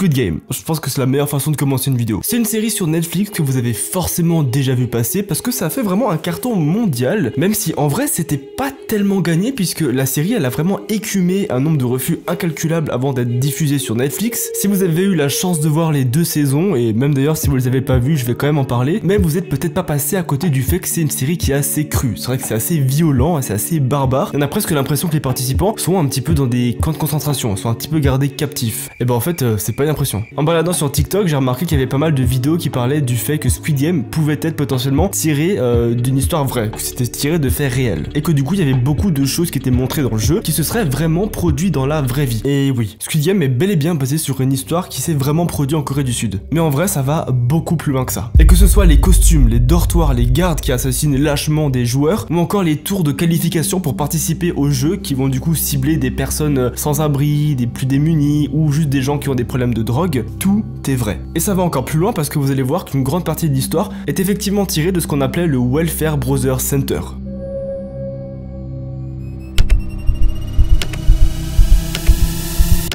Squid Game. Je pense que c'est la meilleure façon de commencer une vidéo. C'est une série sur Netflix que vous avez forcément déjà vu passer parce que ça a fait vraiment un carton mondial, même si en vrai c'était pas tellement gagné puisque la série elle a vraiment écumé un nombre de refus incalculable avant d'être diffusée sur Netflix. Si vous avez eu la chance de voir les 2 saisons, et même d'ailleurs si vous les avez pas vues, je vais quand même en parler, mais vous êtes peut-être pas passé à côté du fait que c'est une série qui est assez crue. C'est vrai que c'est assez violent, c'est assez barbare. On a presque l'impression que les participants sont un petit peu dans des camps de concentration, sont un petit peu gardés captifs. Et ben en fait c'est pas une impression. En baladant sur TikTok, j'ai remarqué qu'il y avait pas mal de vidéos qui parlaient du fait que Squid Game pouvait être potentiellement tiré d'une histoire vraie, que c'était tiré de faits réels, et que du coup il y avait beaucoup de choses qui étaient montrées dans le jeu qui se seraient vraiment produits dans la vraie vie. Et oui, Squid Game est bel et bien basé sur une histoire qui s'est vraiment produite en Corée du Sud. Mais en vrai ça va beaucoup plus loin que ça. Et que ce soit les costumes, les dortoirs, les gardes qui assassinent lâchement des joueurs, ou encore les tours de qualification pour participer au jeu qui vont du coup cibler des personnes sans abri, des plus démunis, ou juste des gens qui ont des problèmes de drogue, tout est vrai. Et ça va encore plus loin parce que vous allez voir qu'une grande partie de l'histoire est effectivement tirée de ce qu'on appelait le Welfare Brothers Center.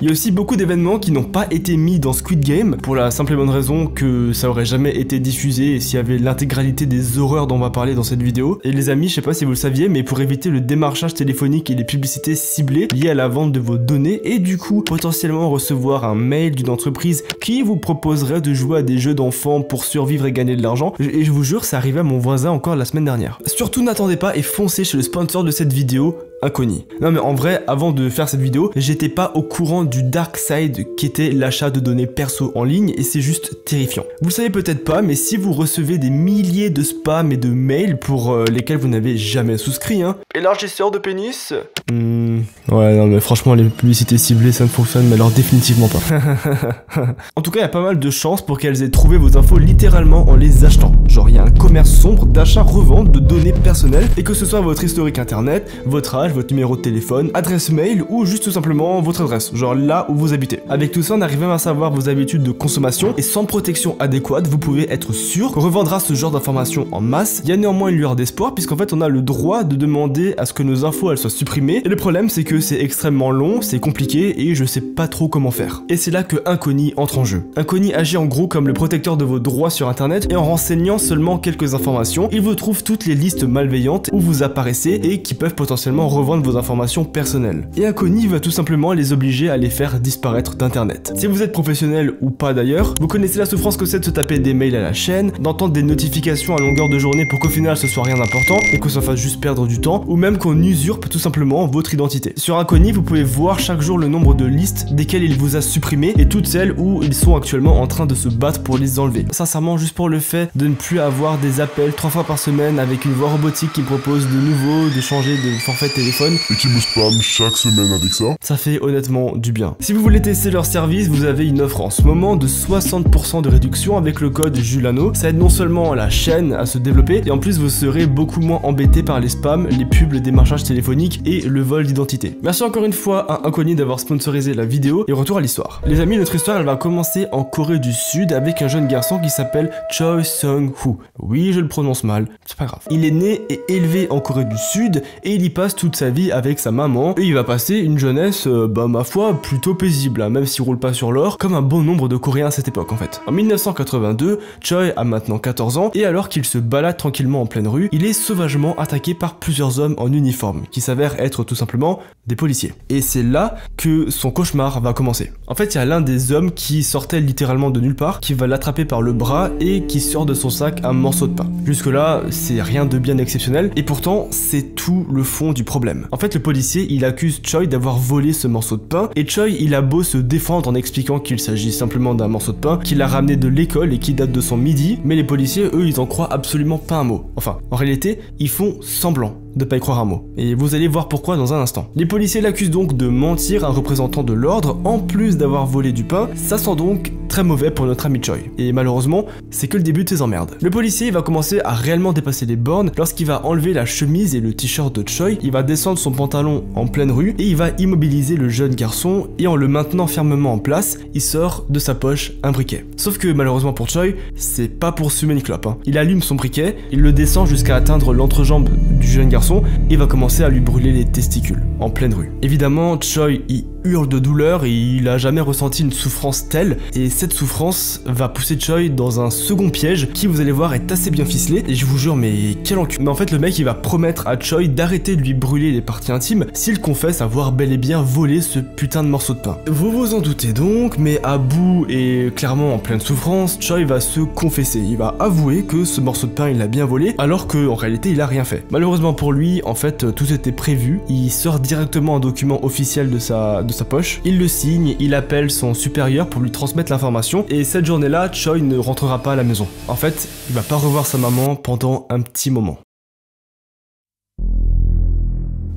Il y a aussi beaucoup d'événements qui n'ont pas été mis dans Squid Game pour la simple et bonne raison que ça aurait jamais été diffusé s'il y avait l'intégralité des horreurs dont on va parler dans cette vidéo. Et les amis, je sais pas si vous le saviez, mais pour éviter le démarchage téléphonique et les publicités ciblées liées à la vente de vos données et du coup potentiellement recevoir un mail d'une entreprise qui vous proposerait de jouer à des jeux d'enfants pour survivre et gagner de l'argent, et je vous jure, ça arrivait à mon voisin encore la semaine dernière. Surtout n'attendez pas et foncez chez le sponsor de cette vidéo, Incogni. Non mais en vrai, avant de faire cette vidéo, j'étais pas au courant du dark side qui était l'achat de données perso en ligne et c'est juste terrifiant. Vous le savez peut-être pas, mais si vous recevez des milliers de spams et de mails pour lesquels vous n'avez jamais souscrit, hein. Élargisseur de pénis. Ouais, non mais franchement les publicités ciblées ça ne fonctionne mais alors définitivement pas. En tout cas il y a pas mal de chances pour qu'elles aient trouvé vos infos littéralement en les achetant. Genre il y a un commerce sombre d'achat-revente de données personnelles et que ce soit votre historique internet, votre âge, votre numéro de téléphone, adresse mail ou juste tout simplement votre adresse, genre là où vous habitez. Avec tout ça on arrive même à savoir vos habitudes de consommation et sans protection adéquate vous pouvez être sûr qu'on revendra ce genre d'informations en masse. Il y a néanmoins une lueur d'espoir puisqu'en fait on a le droit de demander à ce que nos infos elles soient supprimées et le problème c'est que c'est extrêmement long, c'est compliqué et je sais pas trop comment faire. Et c'est là que Incogni entre en jeu. Incogni agit en gros comme le protecteur de vos droits sur internet et en renseignant seulement quelques informations, il vous trouve toutes les listes malveillantes où vous apparaissez et qui peuvent potentiellement revendre vos informations personnelles. Et Incogni va tout simplement les obliger à les faire disparaître d'internet. Si vous êtes professionnel ou pas d'ailleurs, vous connaissez la souffrance que c'est de se taper des mails à la chaîne, d'entendre des notifications à longueur de journée pour qu'au final ce soit rien d'important et que ça fasse juste perdre du temps, ou même qu'on usurpe tout simplement votre identité. Sur Incogni, vous pouvez voir chaque jour le nombre de listes desquelles il vous a supprimé et toutes celles où ils sont actuellement en train de se battre pour les enlever. Sincèrement, juste pour le fait de ne plus avoir des appels 3 fois par semaine avec une voix robotique qui me propose de nouveau de changer de forfait de téléphone et qui me spam chaque semaine avec ça fait honnêtement du bien. Si vous voulez tester leur service, vous avez une offre en ce moment de 60% de réduction avec le code Julano. Ça aide non seulement la chaîne à se développer et en plus vous serez beaucoup moins embêté par les spams, les pubs, les démarchages téléphoniques et le vol d'identité. Merci encore une fois à Incogni d'avoir sponsorisé la vidéo et retour à l'histoire. Les amis, notre histoire elle va commencer en Corée du Sud avec un jeune garçon qui s'appelle Choi Sung-woo. Oui, je le prononce mal, c'est pas grave. Il est né et élevé en Corée du Sud et il y passe toute sa vie avec sa maman et il va passer une jeunesse, ma foi, plutôt paisible, hein, même s'il roule pas sur l'or, comme un bon nombre de Coréens à cette époque en fait. En 1982, Choi a maintenant 14 ans et alors qu'il se balade tranquillement en pleine rue, il est sauvagement attaqué par plusieurs hommes en uniforme qui s'avèrent être tout simplement des policiers. Et c'est là que son cauchemar va commencer. En fait, il y a l'un des hommes qui sortait littéralement de nulle part, qui va l'attraper par le bras et qui sort de son sac un morceau de pain. Jusque là, c'est rien de bien exceptionnel et pourtant, c'est tout le fond du problème. En fait, le policier, il accuse Choi d'avoir volé ce morceau de pain et Choi, il a beau se défendre en expliquant qu'il s'agit simplement d'un morceau de pain qu'il a ramené de l'école et qui date de son midi, mais les policiers, eux, ils en croient absolument pas un mot. Enfin, en réalité, ils font semblant de pas y croire un mot. Et vous allez voir pourquoi dans un instant. Les policiers l'accusent donc de mentir à un représentant de l'ordre, en plus d'avoir volé du pain. Ça sent donc très mauvais pour notre ami Choi. Et malheureusement, c'est que le début de ses emmerdes. Le policier va commencer à réellement dépasser les bornes lorsqu'il va enlever la chemise et le t-shirt de Choi, il va descendre son pantalon en pleine rue et il va immobiliser le jeune garçon et en le maintenant fermement en place, il sort de sa poche un briquet. Sauf que malheureusement pour Choi, c'est pas pour fumer une clope, hein. Il allume son briquet, il le descend jusqu'à atteindre l'entrejambe du jeune garçon et va commencer à lui brûler les testicules en pleine rue. Évidemment, Choi, il hurle de douleur et il a jamais ressenti une souffrance telle, et cette souffrance va pousser Choi dans un second piège qui, vous allez voir, est assez bien ficelé, et je vous jure, mais quel encul. Mais en fait le mec il va promettre à Choi d'arrêter de lui brûler les parties intimes s'il confesse avoir bel et bien volé ce putain de morceau de pain. Vous vous en doutez donc, mais à bout et clairement en pleine souffrance, Choi va se confesser, il va avouer que ce morceau de pain il l'a bien volé, alors qu'en réalité il a rien fait. Malheureusement pour lui, en fait tout était prévu, il sort directement un document officiel de sa poche, il le signe, il appelle son supérieur pour lui transmettre l'information, et cette journée-là, Choi ne rentrera pas à la maison. En fait, il va pas revoir sa maman pendant un petit moment.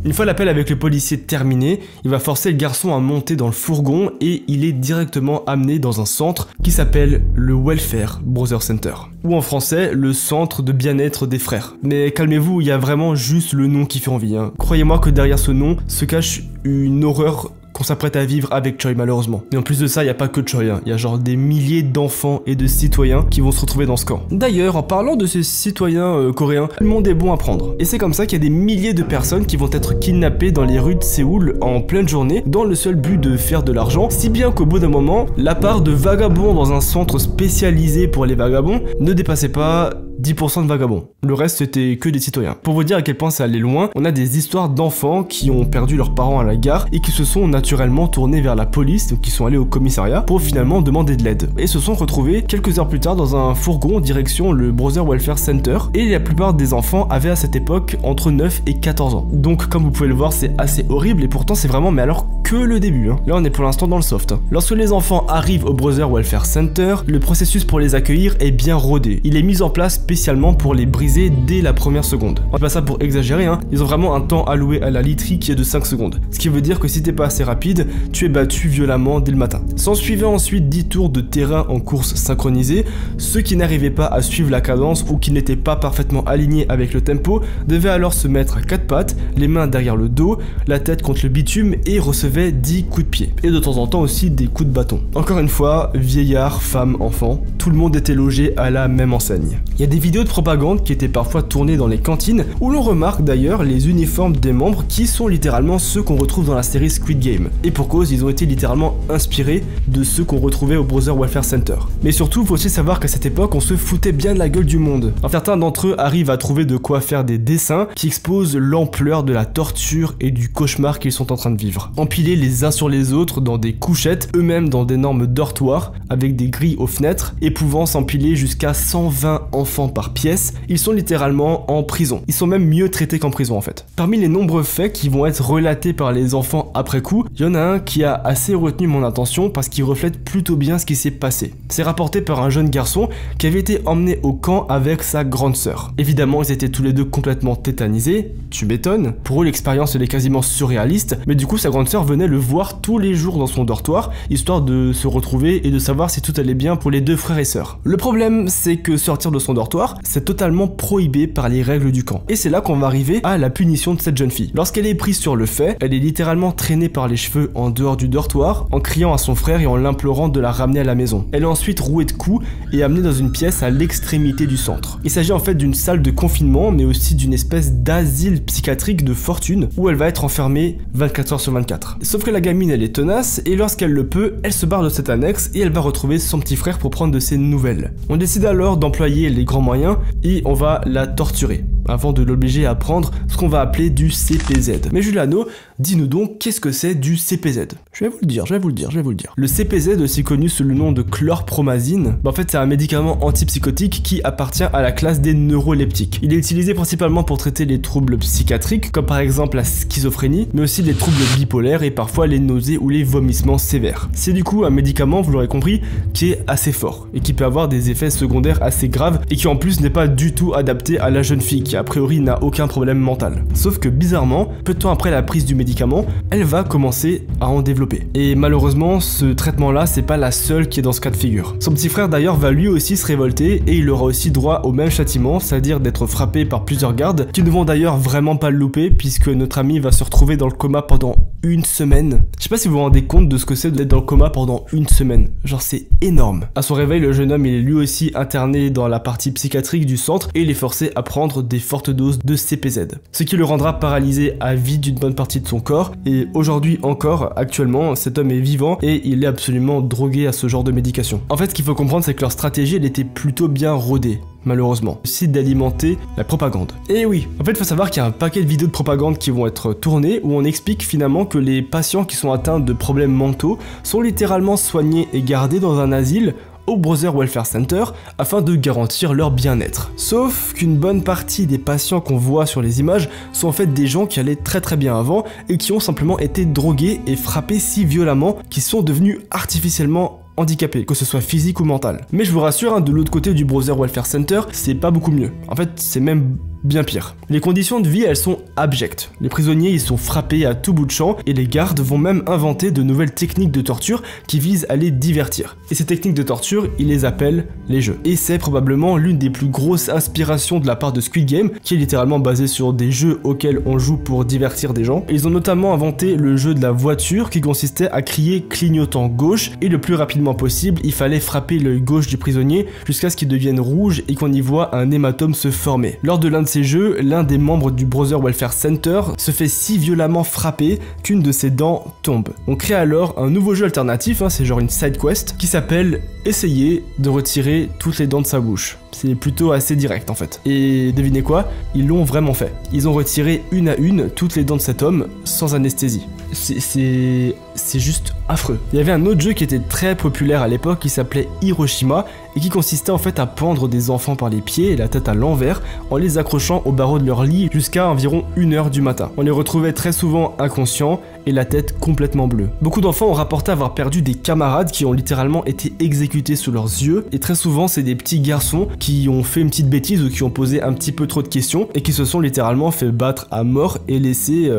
Une fois l'appel avec le policier terminé, il va forcer le garçon à monter dans le fourgon et il est directement amené dans un centre qui s'appelle le Welfare Brother Center, ou en français le centre de bien-être des frères. Mais calmez-vous, il y a vraiment juste le nom qui fait envie, hein. Croyez-moi que derrière ce nom se cache une horreur qu'on s'apprête à vivre avec Choi malheureusement. Et en plus de ça, il n'y a pas que Choi, hein. Il y a genre des milliers d'enfants et de citoyens qui vont se retrouver dans ce camp. D'ailleurs, en parlant de ces citoyens coréens, le monde est bon à prendre. Et c'est comme ça qu'il y a des milliers de personnes qui vont être kidnappées dans les rues de Séoul en pleine journée, dans le seul but de faire de l'argent, si bien qu'au bout d'un moment, la part de vagabonds dans un centre spécialisé pour les vagabonds ne dépassait pas 10% de vagabonds. Le reste c'était que des citoyens. Pour vous dire à quel point ça allait loin, on a des histoires d'enfants qui ont perdu leurs parents à la gare et qui se sont naturellement tournés vers la police, donc qui sont allés au commissariat pour finalement demander de l'aide. Et se sont retrouvés quelques heures plus tard dans un fourgon en direction le Brother Welfare Center, et la plupart des enfants avaient à cette époque entre 9 et 14 ans. Donc comme vous pouvez le voir, c'est assez horrible, et pourtant c'est vraiment, mais alors que le début, hein. Là on est pour l'instant dans le soft. Lorsque les enfants arrivent au Brother Welfare Center, le processus pour les accueillir est bien rodé. Il est mis en place spécialement pour les briser dès la première seconde. On fait pas ça pour exagérer, hein. Ils ont vraiment un temps alloué à la literie qui est de 5 secondes. Ce qui veut dire que si t'es pas assez rapide, tu es battu violemment dès le matin. S'en suivait ensuite 10 tours de terrain en course synchronisée. Ceux qui n'arrivaient pas à suivre la cadence ou qui n'étaient pas parfaitement alignés avec le tempo devaient alors se mettre à 4 pattes, les mains derrière le dos, la tête contre le bitume, et recevaient 10 coups de pied. Et de temps en temps aussi des coups de bâton. Encore une fois, vieillards, femmes, enfants, tout le monde était logé à la même enseigne. Il y a des vidéos de propagande qui étaient parfois tournées dans les cantines, où l'on remarque d'ailleurs les uniformes des membres qui sont littéralement ceux qu'on retrouve dans la série Squid Game. Et pour cause, ils ont été littéralement inspirés de ceux qu'on retrouvait au Brother Welfare Center. Mais surtout, faut aussi savoir qu'à cette époque, on se foutait bien de la gueule du monde. Certains d'entre eux arrivent à trouver de quoi faire des dessins qui exposent l'ampleur de la torture et du cauchemar qu'ils sont en train de vivre. Empilés les uns sur les autres dans des couchettes, eux-mêmes dans d'énormes dortoirs, avec des grilles aux fenêtres, et pouvant s'empiler jusqu'à 120 enfants par pièce, ils sont littéralement en prison. Ils sont même mieux traités qu'en prison en fait. Parmi les nombreux faits qui vont être relatés par les enfants après coup, il y en a un qui a assez retenu mon attention parce qu'il reflète plutôt bien ce qui s'est passé. C'est rapporté par un jeune garçon qui avait été emmené au camp avec sa grande sœur. Évidemment, ils étaient tous les deux complètement tétanisés, tu m'étonnes. Pour eux, l'expérience elle est quasiment surréaliste, mais du coup sa grande sœur venait le voir tous les jours dans son dortoir, histoire de se retrouver et de savoir si tout allait bien pour les deux frères et sœurs. Le problème, c'est que sortir de son dortoir, c'est totalement prohibé par les règles du camp. Et c'est là qu'on va arriver à la punition de cette jeune fille. Lorsqu'elle est prise sur le fait, elle est littéralement traînée par les cheveux en dehors du dortoir, en criant à son frère et en l'implorant de la ramener à la maison. Elle est ensuite rouée de coups et amenée dans une pièce à l'extrémité du centre. Il s'agit en fait d'une salle de confinement, mais aussi d'une espèce d'asile psychiatrique de fortune, où elle va être enfermée 24 heures sur 24. Sauf que la gamine elle est tenace, et lorsqu'elle le peut, elle se barre de cette annexe et elle va retrouver son petit frère pour prendre de ses nouvelles. On décide alors d'employer les grands moyens et on va la torturer, avant de l'obliger à prendre ce qu'on va appeler du CPZ. Mais Juliano, dis-nous donc, qu'est-ce que c'est du CPZ? Je vais vous le dire. Le CPZ, aussi connu sous le nom de chlorpromazine, en fait c'est un médicament antipsychotique qui appartient à la classe des neuroleptiques. Il est utilisé principalement pour traiter les troubles psychiatriques, comme par exemple la schizophrénie, mais aussi les troubles bipolaires et parfois les nausées ou les vomissements sévères. C'est du coup un médicament, vous l'aurez compris, qui est assez fort et qui peut avoir des effets secondaires assez graves et qui en plus n'est pas du tout adapté à la jeune fille qui a priori n'a aucun problème mental. Sauf que bizarrement, peu de temps après la prise du médicament, elle va commencer à en développer. Et malheureusement, ce traitement-là, c'est pas la seule qui est dans ce cas de figure. Son petit frère d'ailleurs va lui aussi se révolter et il aura aussi droit au même châtiment, c'est-à-dire d'être frappé par plusieurs gardes qui ne vont d'ailleurs vraiment pas le louper puisque notre ami va se retrouver dans le coma pendant une semaine. Je sais pas si vous vous rendez compte de ce que c'est d'être dans le coma pendant une semaine. Genre c'est énorme. À son réveil, le jeune homme il est lui aussi interné dans la partie psychiatrique du centre et il est forcé à prendre des fortes doses de CPZ, ce qui le rendra paralysé à vie d'une bonne partie de son corps. Et aujourd'hui encore, actuellement, cet homme est vivant et il est absolument drogué à ce genre de médication. En fait, ce qu'il faut comprendre, c'est que leur stratégie, elle était plutôt bien rodée. Malheureusement, c'est d'alimenter la propagande. Et oui, en fait, il faut savoir qu'il y a un paquet de vidéos de propagande qui vont être tournées où on explique finalement que les patients qui sont atteints de problèmes mentaux sont littéralement soignés et gardés dans un asile au Brother Welfare Center afin de garantir leur bien-être. Sauf qu'une bonne partie des patients qu'on voit sur les images sont en fait des gens qui allaient très bien avant et qui ont simplement été drogués et frappés si violemment qu'ils sont devenus artificiellement handicapés, que ce soit physique ou mental. Mais je vous rassure, de l'autre côté du Brother Welfare Center, c'est pas beaucoup mieux. En fait, c'est même bien pire. Les conditions de vie, elles sont abjectes. Les prisonniers, ils sont frappés à tout bout de champ et les gardes vont même inventer de nouvelles techniques de torture qui visent à les divertir. Et ces techniques de torture, ils les appellent les jeux. Et c'est probablement l'une des plus grosses inspirations de la part de Squid Game, qui est littéralement basée sur des jeux auxquels on joue pour divertir des gens. Et ils ont notamment inventé le jeu de la voiture qui consistait à crier clignotant gauche et le plus rapidement possible, il fallait frapper l'œil gauche du prisonnier jusqu'à ce qu'il devienne rouge et qu'on y voit un hématome se former. Lors de l'un de ces jeux, l'un des membres du Brother Welfare Center se fait si violemment frapper qu'une de ses dents tombe. On crée alors un nouveau jeu alternatif, c'est genre une side quest, qui s'appelle essayer de retirer toutes les dents de sa bouche. C'est plutôt assez direct en fait. Et devinez quoi? Ils l'ont vraiment fait. Ils ont retiré une à une toutes les dents de cet homme sans anesthésie. C'est juste affreux. Il y avait un autre jeu qui était très populaire à l'époque qui s'appelait Hiroshima et qui consistait en fait à pendre des enfants par les pieds et la tête à l'envers en les accrochant au barreau de leur lit jusqu'à environ 1h du matin. On les retrouvait très souvent inconscients et la tête complètement bleue. Beaucoup d'enfants ont rapporté avoir perdu des camarades qui ont littéralement été exécutés sous leurs yeux et très souvent c'est des petits garçons qui ont fait une petite bêtise ou qui ont posé un petit peu trop de questions et qui se sont littéralement fait battre à mort et laissés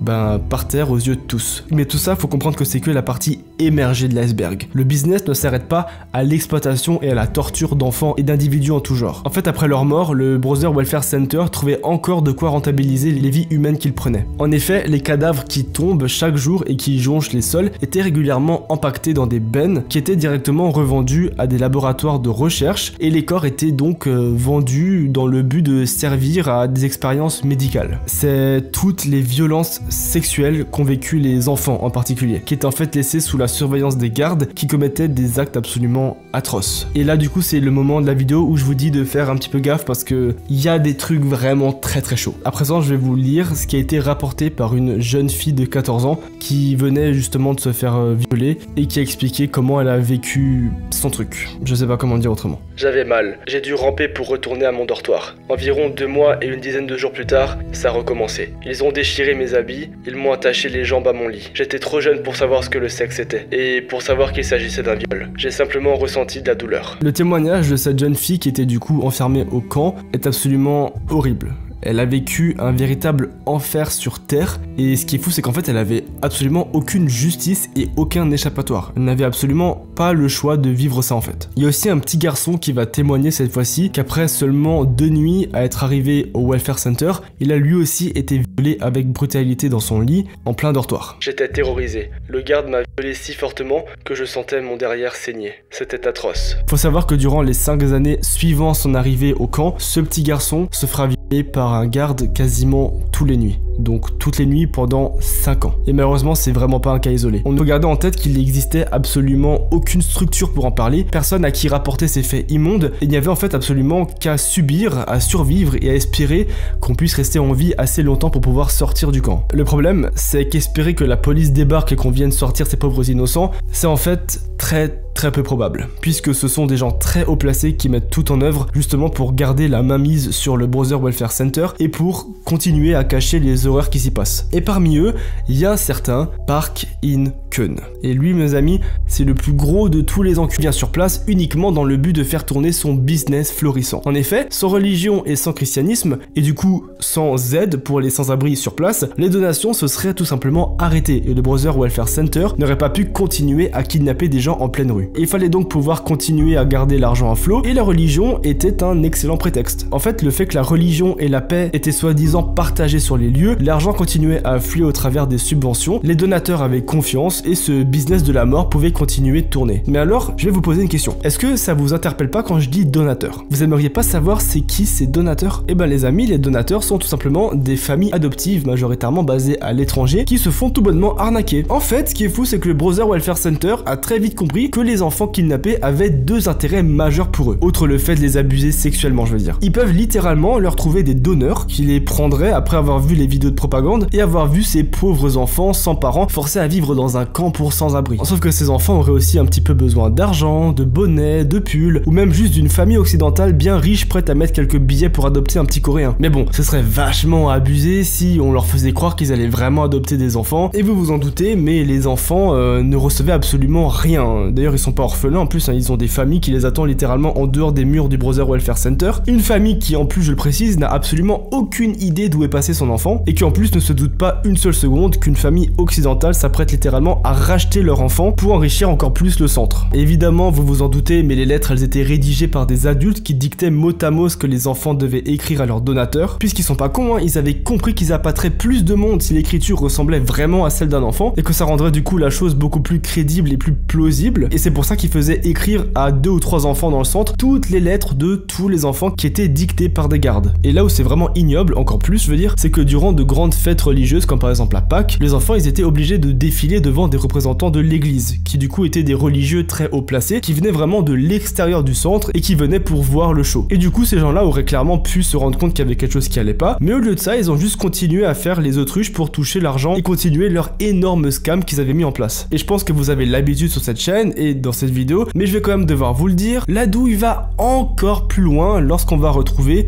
par terre aux yeux de tous. Mais tout ça, faut comprendre que c'est que la partie émergée de l'iceberg. Le business ne s'arrête pas à l'exploitation et à la torture d'enfants et d'individus en tout genre. En fait, après leur mort, le Brother Welfare Center trouvait encore de quoi rentabiliser les vies humaines qu'ils prenaient. En effet, les cadavres qui tombent chaque jour et qui jonchent les sols étaient régulièrement empaquetés dans des bennes qui étaient directement revendus à des laboratoires de recherche et les corps étaient donc vendus dans le but de servir à des expériences médicales. C'est toutes les violences sexuelles qu'ont vécu les enfants en particulier, qui étaient en fait laissés sous la surveillance des gardes qui commettaient des actes absolument atroces. Et là du coup c'est le moment de la vidéo où je vous dis de faire un petit peu gaffe parce que il y a des trucs vraiment très chauds. À présent je vais vous lire ce qui a été rapporté par une jeune fille de 14 ans qui venait justement de se faire violer et qui a expliqué comment elle a vécu son truc. Je sais pas comment dire autrement. J'avais mal, j'ai dû ramper pour retourner à mon dortoir. Environ 2 mois et une dizaine de jours plus tard, ça a recommencé. Ils ont déchiré mes habits, ils m'ont attaché les jambes à mon lit. J'étais trop jeune pour savoir ce que le sexe était, et pour savoir qu'il s'agissait d'un viol. J'ai simplement ressenti de la douleur. Le témoignage de cette jeune fille qui était du coup enfermée au camp est absolument horrible. Elle a vécu un véritable enfer sur terre et ce qui est fou c'est qu'en fait elle avait absolument aucune justice et aucun échappatoire. Elle n'avait absolument pas le choix de vivre ça en fait. Il y a aussi un petit garçon qui va témoigner cette fois-ci qu'après seulement 2 nuits à être arrivé au Welfare Center, il a lui aussi été violé avec brutalité dans son lit en plein dortoir. J'étais terrorisé. Le garde m'a violé si fortement que je sentais mon derrière saigner. C'était atroce. Faut savoir que durant les 5 années suivant son arrivée au camp, ce petit garçon se fera violer par un garde quasiment tous les nuits. Donc toutes les nuits pendant 5 ans. Et malheureusement c'est vraiment pas un cas isolé. On doit garder en tête qu'il n'existait absolument aucune structure pour en parler, personne à qui rapporter ces faits immondes, et il n'y avait en fait absolument qu'à subir, à survivre et à espérer qu'on puisse rester en vie assez longtemps pour pouvoir sortir du camp. Le problème c'est qu'espérer que la police débarque et qu'on vienne sortir ces pauvres innocents, c'est en fait très peu probable, puisque ce sont des gens très haut placés qui mettent tout en œuvre justement pour garder la mainmise sur le Brother Welfare Center et pour continuer à cacher les horreurs qui s'y passent. Et parmi eux, il y a un certain Park In-keun. Et lui, mes amis, c'est le plus gros de tous les enculés qui vient sur place uniquement dans le but de faire tourner son business florissant. En effet, sans religion et sans christianisme, et du coup sans aide pour les sans-abri sur place, les donations se seraient tout simplement arrêtées et le Brother Welfare Center n'aurait pas pu continuer à kidnapper des gens en pleine rue. Et il fallait donc pouvoir continuer à garder l'argent à flot, et la religion était un excellent prétexte. En fait, le fait que la religion et la paix étaient soi-disant partagées sur les lieux, l'argent continuait à affluer au travers des subventions, les donateurs avaient confiance, et ce business de la mort pouvait continuer de tourner. Mais alors, je vais vous poser une question. Est-ce que ça vous interpelle pas quand je dis donateur? Vous aimeriez pas savoir c'est qui ces donateurs? Eh ben les amis, les donateurs sont tout simplement des familles adoptives majoritairement basées à l'étranger qui se font tout bonnement arnaquer. En fait, ce qui est fou, c'est que le Brother Welfare Center a très vite compris que les enfants kidnappés avaient deux intérêts majeurs pour eux, outre le fait de les abuser sexuellement, je veux dire. Ils peuvent littéralement leur trouver des donneurs qui les prendraient après avoir vu les vidéos de propagande et avoir vu ces pauvres enfants sans parents forcés à vivre dans un camp pour sans-abri. Sauf que ces enfants auraient aussi un petit peu besoin d'argent, de bonnets, de pulls, ou même juste d'une famille occidentale bien riche prête à mettre quelques billets pour adopter un petit coréen. Mais bon, ce serait vachement abusé si on leur faisait croire qu'ils allaient vraiment adopter des enfants, et vous vous en doutez, mais les enfants ne recevaient absolument rien. D'ailleurs, ils sont pas orphelins en plus, hein, ils ont des familles qui les attendent littéralement en dehors des murs du Brother Welfare Center. Une famille qui, en plus, je le précise, n'a absolument aucune idée d'où est passé son enfant, et qui en plus ne se doute pas une seule seconde qu'une famille occidentale s'apprête littéralement à racheter leur enfant pour enrichir encore plus le centre. Et évidemment, vous vous en doutez, mais les lettres, elles étaient rédigées par des adultes qui dictaient mot à mot ce que les enfants devaient écrire à leurs donateurs, puisqu'ils sont pas cons, hein, ils avaient compris qu'ils appâteraient plus de monde si l'écriture ressemblait vraiment à celle d'un enfant, et que ça rendrait du coup la chose beaucoup plus crédible et plus plausible, et c'est pour ça qu'ils faisaient écrire à 2 ou 3 enfants dans le centre toutes les lettres de tous les enfants qui étaient dictées par des gardes. Et là où c'est vraiment ignoble, encore plus je veux dire, c'est que durant de grandes fêtes religieuses, comme par exemple la Pâques, les enfants ils étaient obligés de défiler devant des représentants de l'église, qui du coup étaient des religieux très haut placés, qui venaient vraiment de l'extérieur du centre et qui venaient pour voir le show. Et du coup ces gens-là auraient clairement pu se rendre compte qu'il y avait quelque chose qui allait pas, mais au lieu de ça ils ont juste continué à faire les autruches pour toucher l'argent et continuer leur énorme scam qu'ils avaient mis en place. Et je pense que vous avez l'habitude sur cette chaîne et dans cette vidéo, mais je vais quand même devoir vous le dire, la douille va encore plus loin lorsqu'on va retrouver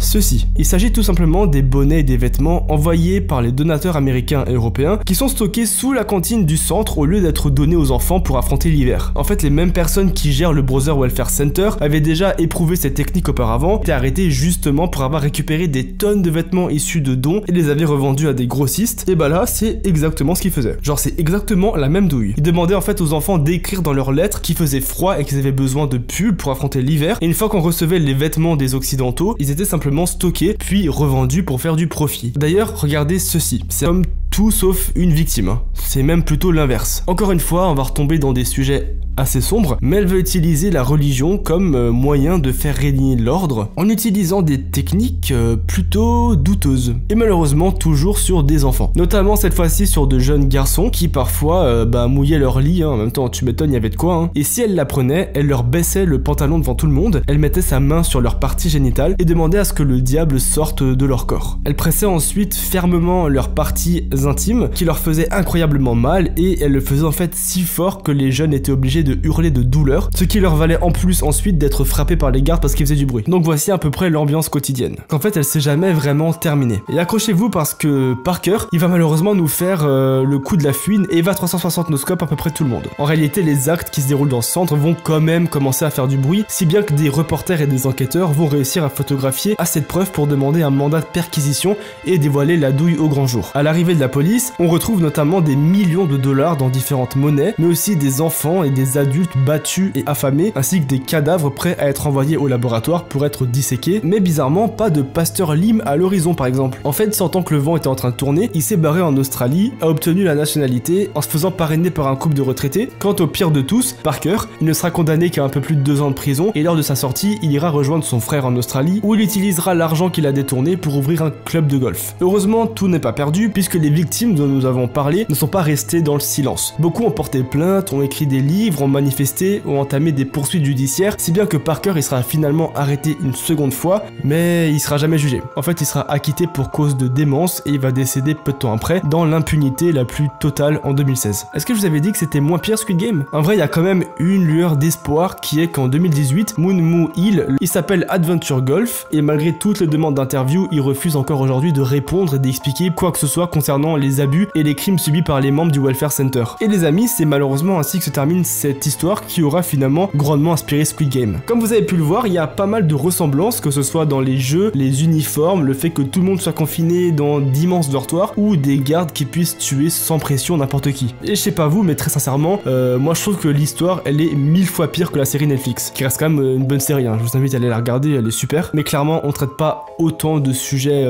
ceci. Il s'agit tout simplement des bonnets et des vêtements envoyés par les donateurs américains et européens qui sont stockés sous la cantine du centre au lieu d'être donnés aux enfants pour affronter l'hiver. En fait, les mêmes personnes qui gèrent le Brother Welfare Center avaient déjà éprouvé cette technique auparavant et étaient arrêtées justement pour avoir récupéré des tonnes de vêtements issus de dons et les avaient revendus à des grossistes. Et bah là, c'est exactement ce qu'ils faisaient. Genre, c'est exactement la même douille. Ils demandaient en fait aux enfants d'écrire dans leurs lettres qu'il faisait froid et qu'ils avaient besoin de pulls pour affronter l'hiver. Et une fois qu'on recevait les vêtements des occidentaux, ils étaient simplement stockés puis revendus pour faire du profit. D'ailleurs, regardez ceci. C'est comme tout sauf une victime, hein. C'est même plutôt l'inverse. Encore une fois, on va retomber dans des sujets assez sombre, mais elle veut utiliser la religion comme moyen de faire régner l'ordre en utilisant des techniques plutôt douteuses. Et malheureusement toujours sur des enfants. Notamment cette fois-ci sur de jeunes garçons qui parfois mouillaient leur lit, hein. En même temps tu m'étonnes, il y avait de quoi, hein. Et si elle la prenait, elle leur baissait le pantalon devant tout le monde, elle mettait sa main sur leur partie génitale et demandait à ce que le diable sorte de leur corps. Elle pressait ensuite fermement leurs parties intimes qui leur faisaient incroyablement mal et elle le faisait en fait si fort que les jeunes étaient obligés de hurler de douleur, ce qui leur valait en plus ensuite d'être frappés par les gardes parce qu'ils faisaient du bruit. Donc voici à peu près l'ambiance quotidienne. En fait, elle s'est jamais vraiment terminée. Et accrochez-vous parce que Parker, il va malheureusement nous faire le coup de la fuite et il va 360 noscope à peu près tout le monde. En réalité, les actes qui se déroulent dans ce centre vont quand même commencer à faire du bruit, si bien que des reporters et des enquêteurs vont réussir à photographier assez de preuves pour demander un mandat de perquisition et dévoiler la douille au grand jour. À l'arrivée de la police, on retrouve notamment des millions de dollars dans différentes monnaies, mais aussi des enfants et des adultes battus et affamés, ainsi que des cadavres prêts à être envoyés au laboratoire pour être disséqués, mais bizarrement pas de Pasteur Lim à l'horizon par exemple. En fait, sentant que le vent était en train de tourner, il s'est barré en Australie, a obtenu la nationalité en se faisant parrainer par un couple de retraités. Quant au pire de tous, Parker, il ne sera condamné qu'à un peu plus de 2 ans de prison et lors de sa sortie, il ira rejoindre son frère en Australie où il utilisera l'argent qu'il a détourné pour ouvrir un club de golf. Heureusement, tout n'est pas perdu puisque les victimes dont nous avons parlé ne sont pas restées dans le silence. Beaucoup ont porté plainte, ont écrit des livres, ont manifesté, ont entamé des poursuites judiciaires, si bien que Parker il sera finalement arrêté une seconde fois, mais il sera jamais jugé. En fait, il sera acquitté pour cause de démence et il va décéder peu de temps après, dans l'impunité la plus totale en 2016. Est-ce que je vous avais dit que c'était moins pire Squid Game? En vrai, il y a quand même une lueur d'espoir qui est qu'en 2018, Moon Moo Il, il s'appelle Adventure Golf et malgré toutes les demandes d'interview, il refuse encore aujourd'hui de répondre et d'expliquer quoi que ce soit concernant les abus et les crimes subis par les membres du Welfare Center. Et les amis, c'est malheureusement ainsi que se termine cette cette histoire qui aura finalement grandement inspiré Squid Game. Comme vous avez pu le voir, il y a pas mal de ressemblances, que ce soit dans les jeux, les uniformes, le fait que tout le monde soit confiné dans d'immenses dortoirs, ou des gardes qui puissent tuer sans pression n'importe qui. Et je sais pas vous, mais très sincèrement, moi je trouve que l'histoire, elle est 1000 fois pire que la série Netflix, qui reste quand même une bonne série, hein. Je vous invite à aller la regarder, elle est super, mais clairement on traite pas autant de sujets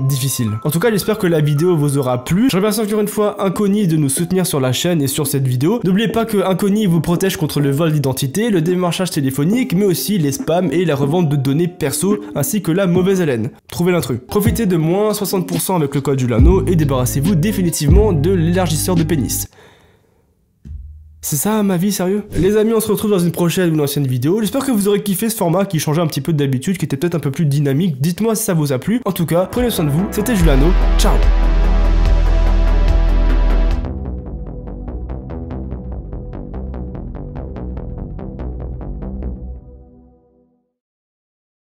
difficiles. En tout cas, j'espère que la vidéo vous aura plu. Je remercie encore une fois Incogni de nous soutenir sur la chaîne et sur cette vidéo. N'oubliez pas que Incogni vous protège contre le vol d'identité, le démarchage téléphonique, mais aussi les spams et la revente de données perso, ainsi que la mauvaise haleine. Trouvez l'intrus. Profitez de moins 60% avec le code Julano et débarrassez-vous définitivement de l'élargisseur de pénis. C'est ça ma vie, sérieux? Les amis, on se retrouve dans une prochaine ou une ancienne vidéo. J'espère que vous aurez kiffé ce format qui changeait un petit peu d'habitude, qui était peut-être un peu plus dynamique. Dites-moi si ça vous a plu. En tout cas, prenez soin de vous. C'était Julano. Ciao!